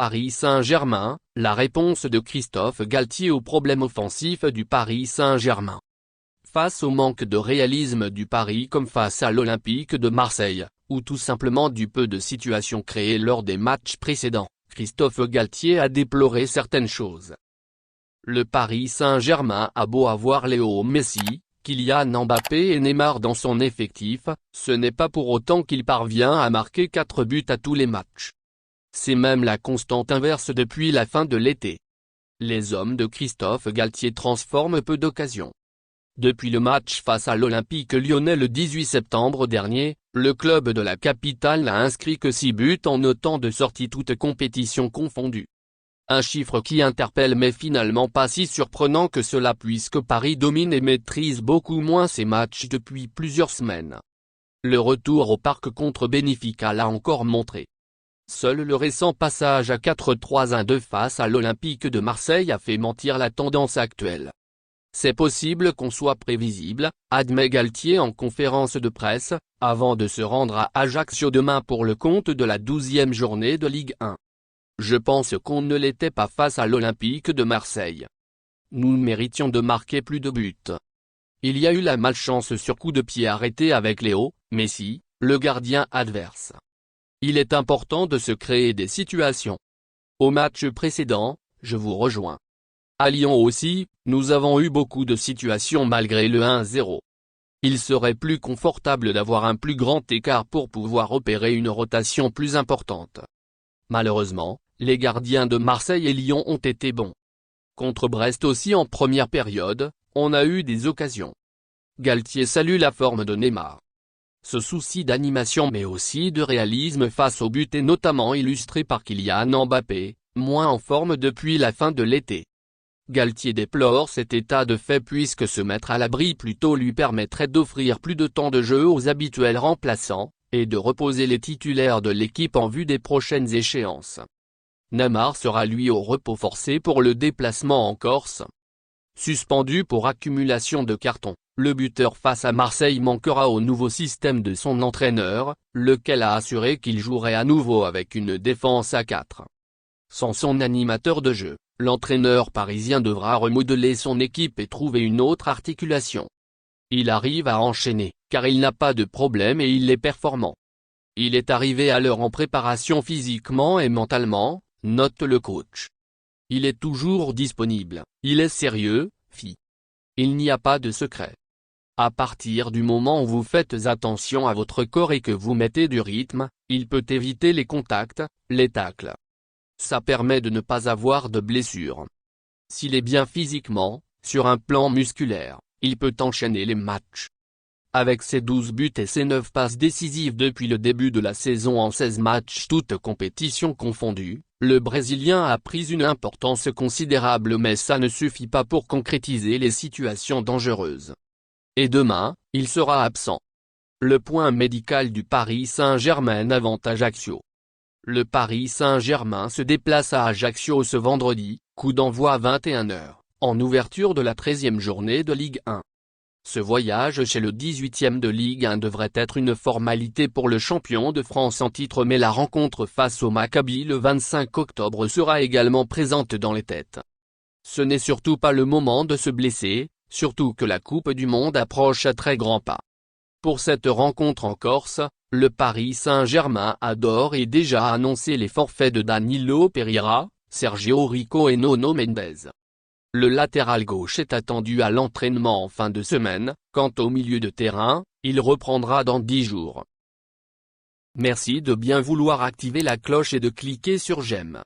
Paris Saint-Germain, la réponse de Christophe Galtier au problème offensif du Paris Saint-Germain. Face au manque de réalisme du Paris comme face à l'Olympique de Marseille, ou tout simplement du peu de situations créées lors des matchs précédents, Christophe Galtier a déploré certaines choses. Le Paris Saint-Germain a beau avoir Léo Messi, Kylian Mbappé et Neymar dans son effectif, ce n'est pas pour autant qu'il parvient à marquer 4 buts à tous les matchs. C'est même la constante inverse depuis la fin de l'été. Les hommes de Christophe Galtier transforment peu d'occasions. Depuis le match face à l'Olympique lyonnais le 18 septembre dernier, le club de la capitale n'a inscrit que 6 buts en autant de sorties toutes compétitions confondues. Un chiffre qui interpelle mais finalement pas si surprenant que cela puisque Paris domine et maîtrise beaucoup moins ses matchs depuis plusieurs semaines. Le retour au parc contre Benfica l'a encore montré. Seul le récent passage à 4-3-1-2 face à l'Olympique de Marseille a fait mentir la tendance actuelle. C'est possible qu'on soit prévisible, admet Galtier en conférence de presse, avant de se rendre à Ajaccio demain pour le compte de la 12e journée de Ligue 1. Je pense qu'on ne l'était pas face à l'Olympique de Marseille. Nous méritions de marquer plus de buts. Il y a eu la malchance sur coup de pied arrêté avec Léo Messi, le gardien adverse. Il est important de se créer des situations. Au match précédent, je vous rejoins. À Lyon aussi, nous avons eu beaucoup de situations malgré le 1-0. Il serait plus confortable d'avoir un plus grand écart pour pouvoir opérer une rotation plus importante. Malheureusement, les gardiens de Marseille et Lyon ont été bons. Contre Brest aussi en première période, on a eu des occasions. Galtier salue la forme de Neymar. Ce souci d'animation mais aussi de réalisme face au but est notamment illustré par Kylian Mbappé, moins en forme depuis la fin de l'été. Galtier déplore cet état de fait puisque se mettre à l'abri plus tôt lui permettrait d'offrir plus de temps de jeu aux habituels remplaçants, et de reposer les titulaires de l'équipe en vue des prochaines échéances. Neymar sera lui au repos forcé pour le déplacement en Corse. Suspendu pour accumulation de cartons, le buteur face à Marseille manquera au nouveau système de son entraîneur, lequel a assuré qu'il jouerait à nouveau avec une défense à 4. Sans son animateur de jeu, l'entraîneur parisien devra remodeler son équipe et trouver une autre articulation. Il arrive à enchaîner, car il n'a pas de problème et il est performant. Il est arrivé à l'heure en préparation physiquement et mentalement, note le coach. Il est toujours disponible, il est sérieux, fi. Il n'y a pas de secret. À partir du moment où vous faites attention à votre corps et que vous mettez du rythme, il peut éviter les contacts, les tacles. Ça permet de ne pas avoir de blessures. S'il est bien physiquement, sur un plan musculaire, il peut enchaîner les matchs. Avec ses 12 buts et ses 9 passes décisives depuis le début de la saison en 16 matchs toutes compétitions confondues, le Brésilien a pris une importance considérable mais ça ne suffit pas pour concrétiser les situations dangereuses. Et demain, il sera absent. Le point médical du Paris Saint-Germain avant Ajaccio. Le Paris Saint-Germain se déplace à Ajaccio ce vendredi, coup d'envoi à 21 h, en ouverture de la 13e journée de Ligue 1. Ce voyage chez le 18e de Ligue 1 devrait être une formalité pour le champion de France en titre mais la rencontre face au Maccabi le 25 octobre sera également présente dans les têtes. Ce n'est surtout pas le moment de se blesser, surtout que la Coupe du Monde approche à très grands pas. Pour cette rencontre en Corse, le Paris Saint-Germain a d'ores et déjà annoncé les forfaits de Danilo Pereira, Sergio Rico et Nuno Mendes. Le latéral gauche est attendu à l'entraînement en fin de semaine, quant au milieu de terrain, il reprendra dans 10 jours. Merci de bien vouloir activer la cloche et de cliquer sur j'aime.